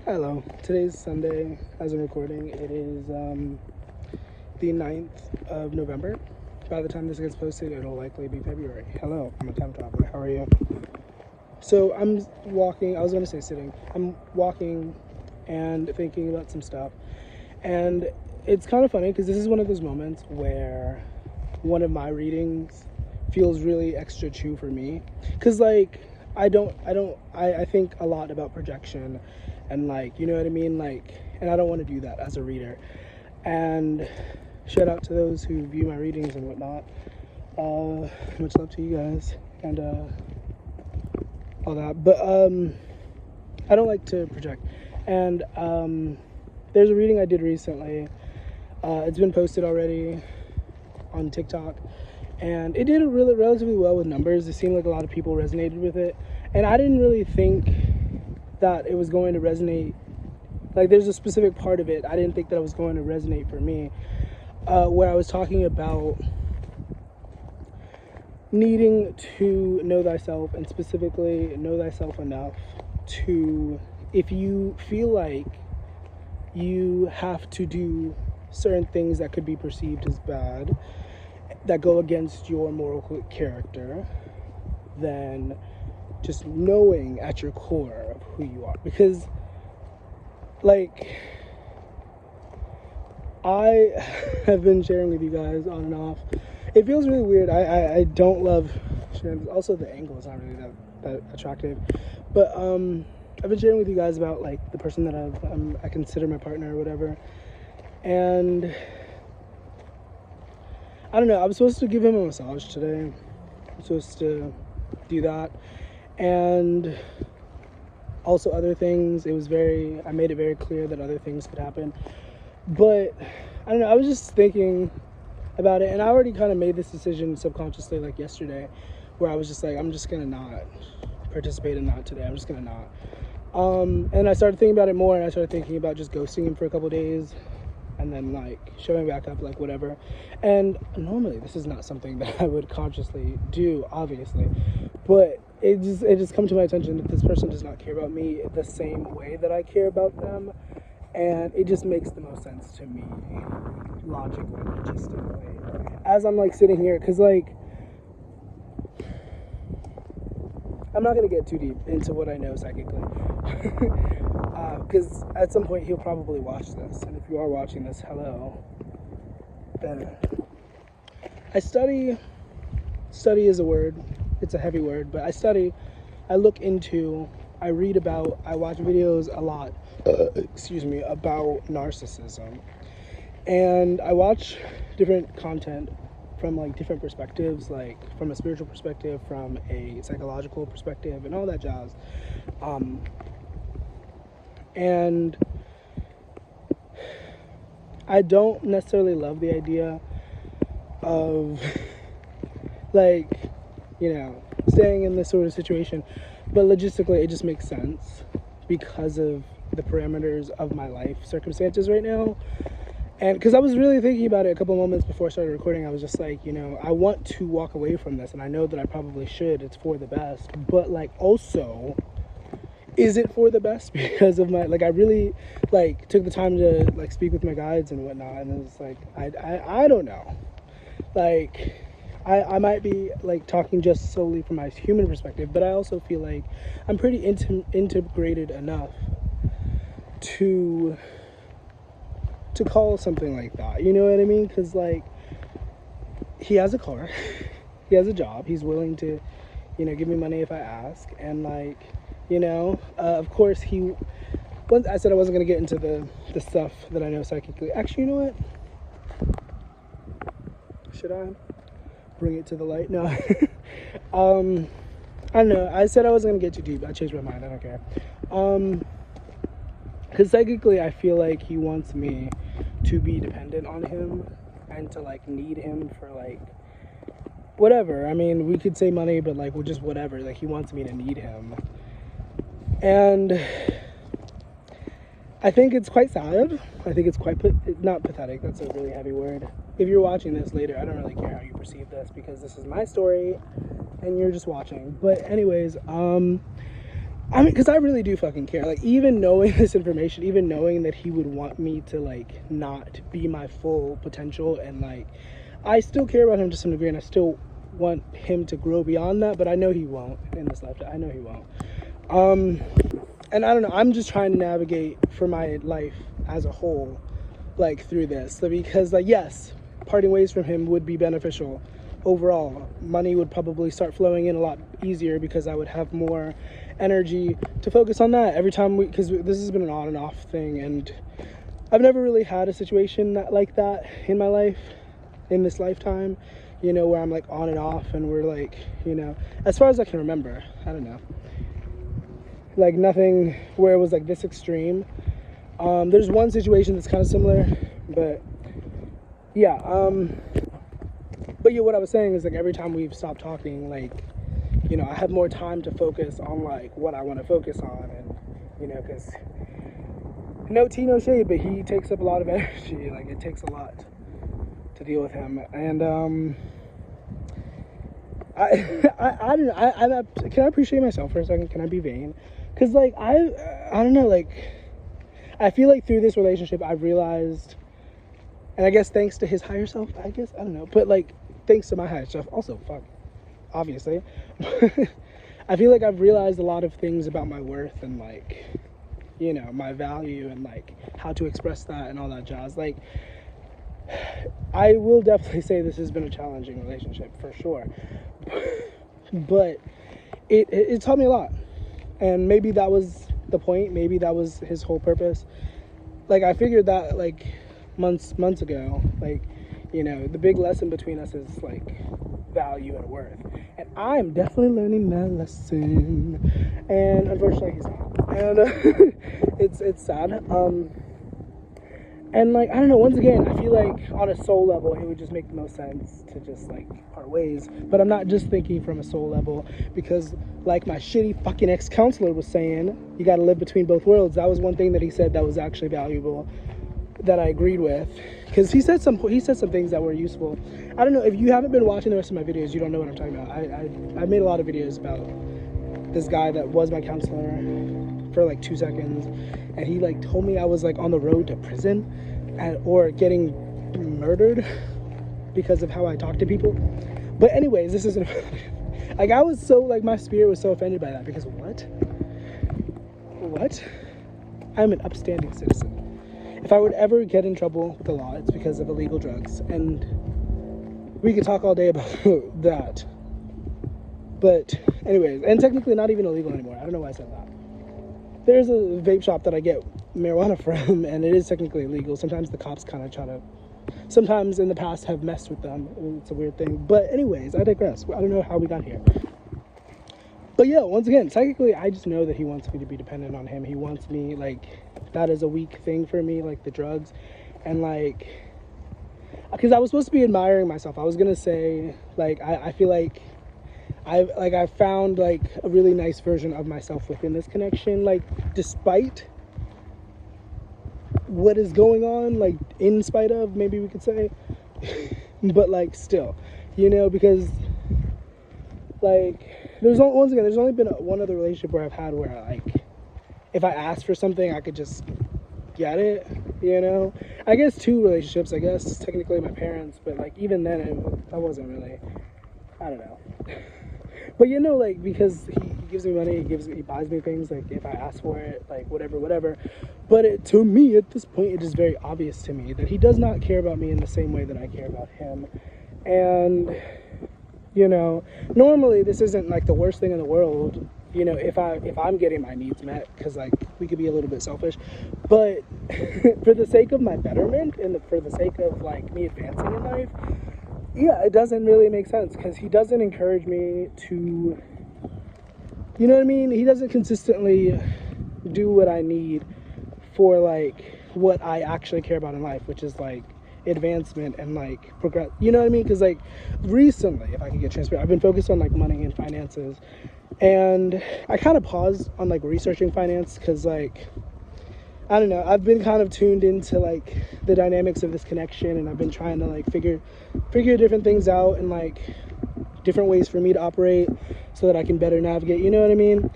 Hello. Today's Sunday, as I'm recording. It is the 9th of November. By the time this gets posted, it'll likely be February. Hello, I'm a time traveler. How are you? So I'm walking, I was going to say sitting. I'm walking and thinking about some stuff. And it's kind of funny because this is one of those moments where one of my readings feels really extra true for me. Because, like, I think a lot about projection and, like, you know what I mean? Like, and I don't want to do that as a reader. And shout out to those who view my readings and whatnot. Much love to you guys and all that. But I don't like to project. And there's a reading I did recently. It's been posted already on TikTok. And it did really relatively well with numbers. It seemed like a lot of people resonated with it. And I didn't really think that it was going to resonate. Like, there's a specific part of it I didn't think that it was going to resonate for me, where I was talking about needing to know thyself, and specifically know thyself enough to, if you feel like you have to do certain things that could be perceived as bad, that go against your moral character, then just knowing at your core of who you are. Because, like, I have been sharing with you guys on and off. It feels really weird. I don't love sharing. Also, the angle is not really that attractive. But I've been sharing with you guys about, like, the person that I consider my partner or whatever. And I don't know. I was supposed to give him a massage today. I'm supposed to do that. And also other things. I made it very clear that other things could happen. But I don't know. I was just thinking about it. And I already kind of made this decision subconsciously, like yesterday, where I was just like, I'm just going to not participate in that today. I'm just going to not. And I started thinking about it more. And I started thinking about just ghosting him for a couple days. And then, like, showing back up, like, whatever. And normally this is not something that I would consciously do, obviously. But it just come to my attention that this person does not care about me the same way that I care about them. And it just makes the most sense to me, logically, logistically. As I'm, like, sitting here, because, like, I'm not going to get too deep into what I know psychically. Because at some point he'll probably watch this. And if you are watching this, hello. Then I study. Study is a word. It's a heavy word. But I study. I look into. I read about. I watch videos a lot. About narcissism. And I watch different content from, like, different perspectives, like from a spiritual perspective, from a psychological perspective, and all that jazz. And I don't necessarily love the idea of, like, you know, staying in this sort of situation, but logistically it just makes sense because of the parameters of my life circumstances right now. And because I was really thinking about it a couple moments before I started recording, I was just like, you know, I want to walk away from this, and I know that I probably should. It's for the best. But, like, also, is it for the best? Because of my, like, I really, like, took the time to, like, speak with my guides and whatnot, and it was like, I don't know. Like, I might be, like, talking just solely from my human perspective, but I also feel like I'm pretty integrated enough to call something like that, you know what I mean? Because, like, he has a car, he has a job, he's willing to, you know, give me money if I ask, and, like, you know, of course, once I said I wasn't going to get into the stuff that I know psychically. Actually, you know what? Should I bring it to the light? No. I don't know. I said I wasn't going to get too deep. I changed my mind. I don't care. Because psychically, I feel like he wants me to be dependent on him and to, like, need him for, like, whatever. I mean, we could say money, but, like, well, just whatever. Like, he wants me to need him. And I think it's quite sad. I think it's quite, not pathetic. That's a really heavy word. If you're watching this later, I don't really care how you perceive this because this is my story and you're just watching. But anyways, I mean, because I really do fucking care. Like, even knowing this information, even knowing that he would want me to, like, not be my full potential, and, like, I still care about him to some degree, and I still want him to grow beyond that, but I know he won't in this lifetime. I know he won't. And I don't know, I'm just trying to navigate for my life as a whole, like, through this. Because, like, yes, parting ways from him would be beneficial overall. Money would probably start flowing in a lot easier because I would have more energy to focus on that every time because this has been an on and off thing, and I've never really had a situation like that in my life, in this lifetime, you know, where I'm like on and off, and we're like, you know, as far as I can remember, I don't know, like nothing where it was like this extreme. There's one situation that's kind of similar, but yeah, but yeah, what I was saying is, like, every time we've stopped talking, like, you know, I have more time to focus on, like, what I want to focus on, and, you know, because no tea, no shade, but he takes up a lot of energy. Like, it takes a lot to deal with him, and I don't know. Can I appreciate myself for a second? Can I be vain? Because, like, I don't know, like, I feel like through this relationship I've realized, and I guess thanks to his higher self, I guess, I don't know, but, like, thanks to my higher self also, obviously, I feel like I've realized a lot of things about my worth and, like, you know, my value, and, like, how to express that and all that jazz. Like, I will definitely say this has been a challenging relationship for sure, but it taught me a lot, and maybe that was the point, maybe that was his whole purpose. Like, I figured that, like, months ago, like, you know, the big lesson between us is, like, value and worth, and I'm definitely learning that lesson, and unfortunately he's not, and it's sad, and, like, I don't know, once again, I feel like on a soul level it would just make the most sense to just, like, part ways, but I'm not just thinking from a soul level, because, like my shitty fucking ex-counselor was saying, you gotta live between both worlds. That was one thing that he said that was actually valuable, that I agreed with, because he said some things that were useful. I don't know, if you haven't been watching the rest of my videos, you don't know what I'm talking about. I made a lot of videos about this guy that was my counselor for like 2 seconds, and he, like, told me I was, like, on the road to prison or getting murdered because of how I talk to people. But anyways, this isn't like, I was so, like, my spirit was so offended by that, because what I'm an upstanding citizen. If I would ever get in trouble with the law, it's because of illegal drugs, and we could talk all day about that. But anyways, and technically not even illegal anymore. I don't know why I said that. There's a vape shop that I get marijuana from, and it is technically illegal. Sometimes the cops kind of try to, sometimes in the past have messed with them. It's a weird thing. But anyways, I digress. I don't know how we got here. But yeah, once again, technically, I just know that he wants me to be dependent on him. He wants me, like, that is a weak thing for me, like the drugs. And, like, because I was supposed to be admiring myself. I was going to say, like, I feel like I found, like, a really nice version of myself within this connection, like, despite what is going on, like, in spite of, maybe we could say, but, like, still, you know, because, like, there's only been one other relationship where I've had where, like, if I asked for something, I could just get it, you know. I guess 2 relationships, I guess, technically my parents, but, like, even then, I wasn't really, I don't know. But, you know, like, because he gives me money, he buys me things, like, if I ask for it, like, whatever. But to me, at this point, it is very obvious to me that he does not care about me in the same way that I care about him. And, you know, normally this isn't, like, the worst thing in the world, you know, if I'm getting my needs met, because, like, we could be a little bit selfish, but for the sake of my betterment and for the sake of, like, me advancing in life, yeah, it doesn't really make sense, because he doesn't encourage me to, you know what I mean? He doesn't consistently do what I need for, like, what I actually care about in life, which is, like, advancement and, like, progress, you know what I mean? Because, like, recently, if I can get transparent, I've been focused on, like, money and finances, and I kind of paused on, like, researching finance, because, like, I don't know, I've been kind of tuned into, like, the dynamics of this connection, and I've been trying to, like, figure different things out, and, like, different ways for me to operate so that I can better navigate, you know what I mean?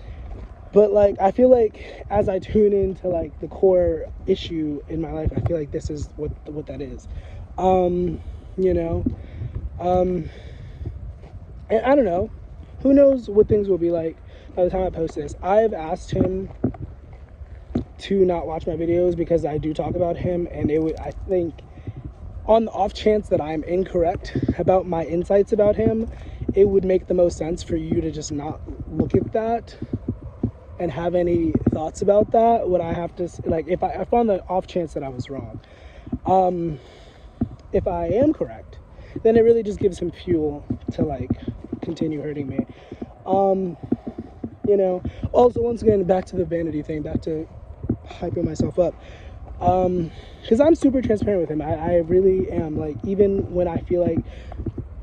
But like, I feel like as I tune into like the core issue in my life, I feel like this is what that is. You know, and I don't know. Who knows what things will be like by the time I post this. I've asked him to not watch my videos because I do talk about him, and I think on the off chance that I'm incorrect about my insights about him, it would make the most sense for you to just not look at that and have any thoughts about that. What I have to, like, if on the off chance that I was wrong, if I am correct, then it really just gives him fuel to like continue hurting me. You know, also, once again, back to the vanity thing, back to hyping myself up, because I'm super transparent with him. I really am. Like, even when I feel like,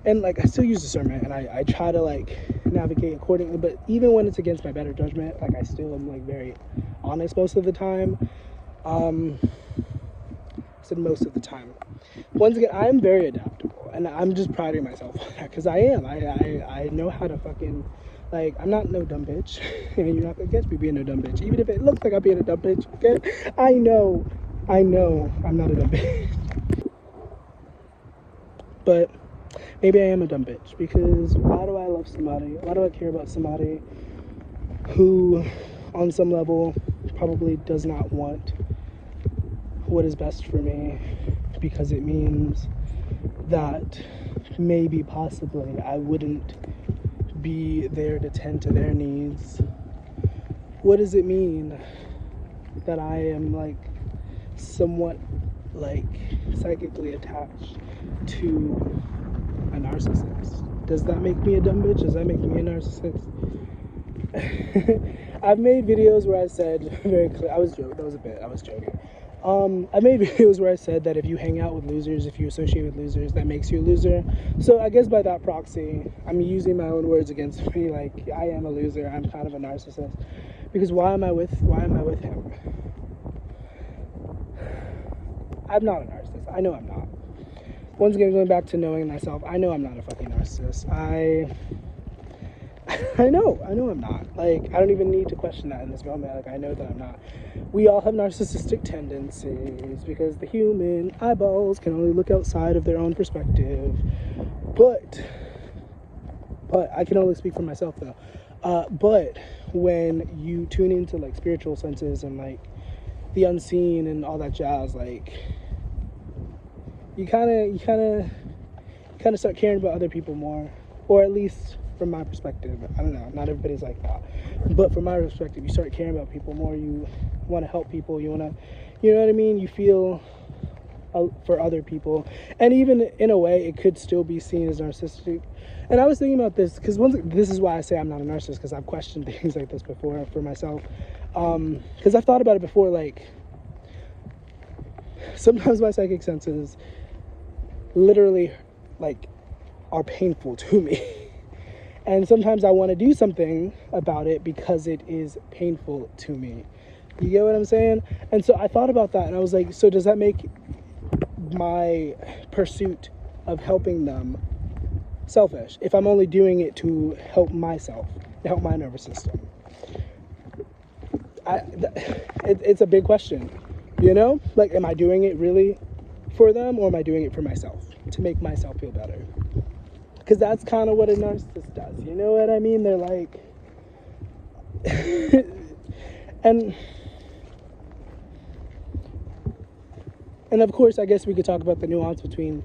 and like, I still use discernment, and I try to like navigate accordingly, but even when it's against my better judgment, like, I still am like very honest most of the time. I said most of the time. Once again, I'm very adaptable, and I'm just priding myself on that, because I am. I know how to fucking, like, I'm not no dumb bitch, and you're not gonna catch me being no dumb bitch, even if it looks like I'm being a dumb bitch, okay? I know I'm not a dumb bitch. But maybe I am a dumb bitch, because why do I love somebody? Why do I care about somebody who, on some level, probably does not want what is best for me? Because it means that maybe, possibly, I wouldn't be there to tend to their needs. What does it mean that I am like somewhat like psychically attached to a narcissist? Does that make me a dumb bitch? Does that make me a narcissist? I've made videos where I said very clear, I was joking. I made videos where I said that if you hang out with losers, if you associate with losers, that makes you a loser. So I guess by that proxy, I'm using my own words against me. Like, I am a loser. I'm kind of a narcissist. Because why am I with him? I'm not a narcissist. I know I'm not. Once again, going back to knowing myself, I know I'm not a fucking narcissist. I know I'm not. Like, I don't even need to question that in this moment. Like, I know that I'm not. We all have narcissistic tendencies because the human eyeballs can only look outside of their own perspective. But I can only speak for myself, though. But when you tune into like spiritual senses and like the unseen and all that jazz, like, you kind of start caring about other people more, or at least from my perspective. I don't know, not everybody's like that, but from my perspective, you start caring about people more. You want to help people. You know what I mean? You feel for other people, and even in a way, it could still be seen as narcissistic. And I was thinking about this because this is why I say I'm not a narcissist, because I've questioned things like this before for myself. Because I've thought about it before. Like, sometimes my psychic senses literally like are painful to me. And sometimes I want to do something about it because it is painful to me. You get what I'm saying? And so I thought about that, and I was like, so does that make my pursuit of helping them selfish if I'm only doing it to help myself, to help my nervous system? It's a big question, you know? Like, am I doing it really for them, or am I doing it for myself, to make myself feel better? Because that's kind of what a narcissist does. You know what I mean? They're like... and of course, I guess we could talk about the nuance between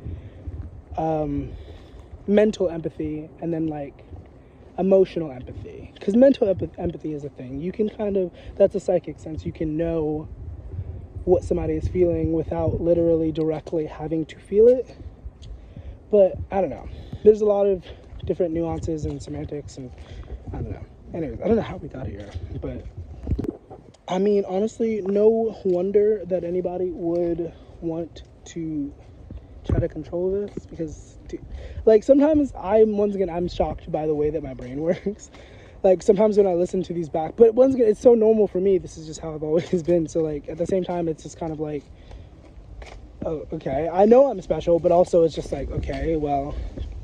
mental empathy and then, like, emotional empathy. Because mental empathy is a thing. You can kind of... That's a psychic sense. You can know what somebody is feeling without literally directly having to feel it. But, I don't know. There's a lot of different nuances and semantics, and I don't know. Anyways, I don't know how we got here, but I mean, honestly, no wonder that anybody would want to try to control this, because, like, sometimes I'm shocked by the way that my brain works. Like, sometimes when I listen to these back, but once again, it's so normal for me. This is just how I've always been. So, like, at the same time, it's just kind of like, oh, okay, I know I'm special, but also it's just like, okay, well,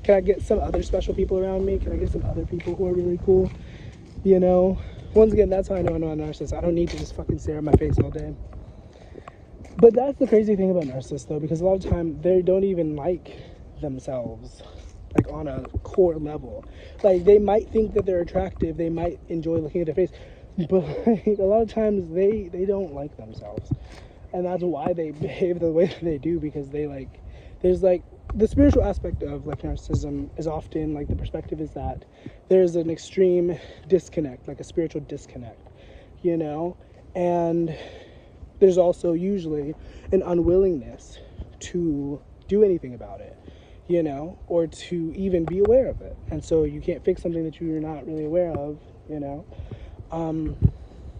can I get some other special people around me? Can I get some other people who are really cool? You know, Once again, that's how I know I'm not a narcissist. I don't need to just fucking stare at my face all day. But that's the crazy thing about narcissists, though, because a lot of time they don't even like themselves, like on a core level. Like, they might think that they're attractive, they might enjoy looking at their face, but like, a lot of times they don't like themselves, and that's why they behave the way that they do, because they like, there's like, the spiritual aspect of like narcissism is often like, the perspective is that there's an extreme disconnect, like a spiritual disconnect, you know, and there's also usually an unwillingness to do anything about it, you know, or to even be aware of it. And so you can't fix something that you're not really aware of, you know. And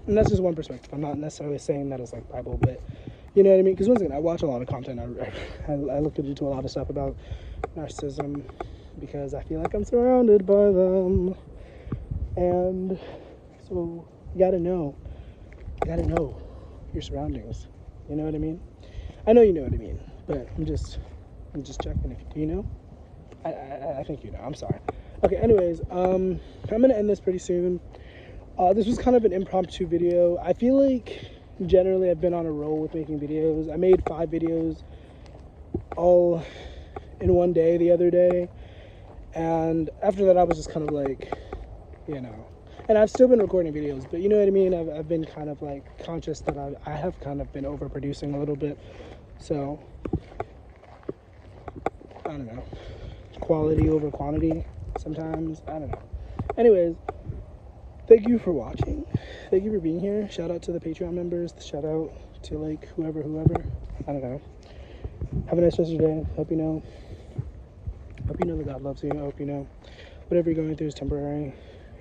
that's just one perspective. I'm not necessarily saying that as like Bible, but you know what I mean? Because once again, I watch a lot of content. I looked into a lot of stuff about narcissism because I feel like I'm surrounded by them. And so you gotta know your surroundings. You know what I mean? I know you know what I mean, but I'm just checking. If you know, I think you know. I'm sorry. Okay. Anyways, I'm gonna end this pretty soon. This was kind of an impromptu video. I feel like generally I've been on a roll with making videos. I made 5 videos all in one day the other day, and after that I was just kind of like, you know, and I've still been recording videos, but you know what I mean, I've been kind of like conscious that I have kind of been overproducing a little bit, so I don't know, quality over quantity sometimes, I don't know. Anyways, thank you for watching. Thank you for being here. Shout out to the Patreon members. Shout out to like whoever. I don't know. Have a nice rest of your day. Hope you know that God loves you. I hope you know whatever you're going through is temporary.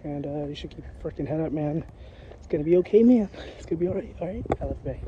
And you should keep your freaking head up, man. It's gonna be okay, man. It's gonna be alright. Alright? I love you. Bye.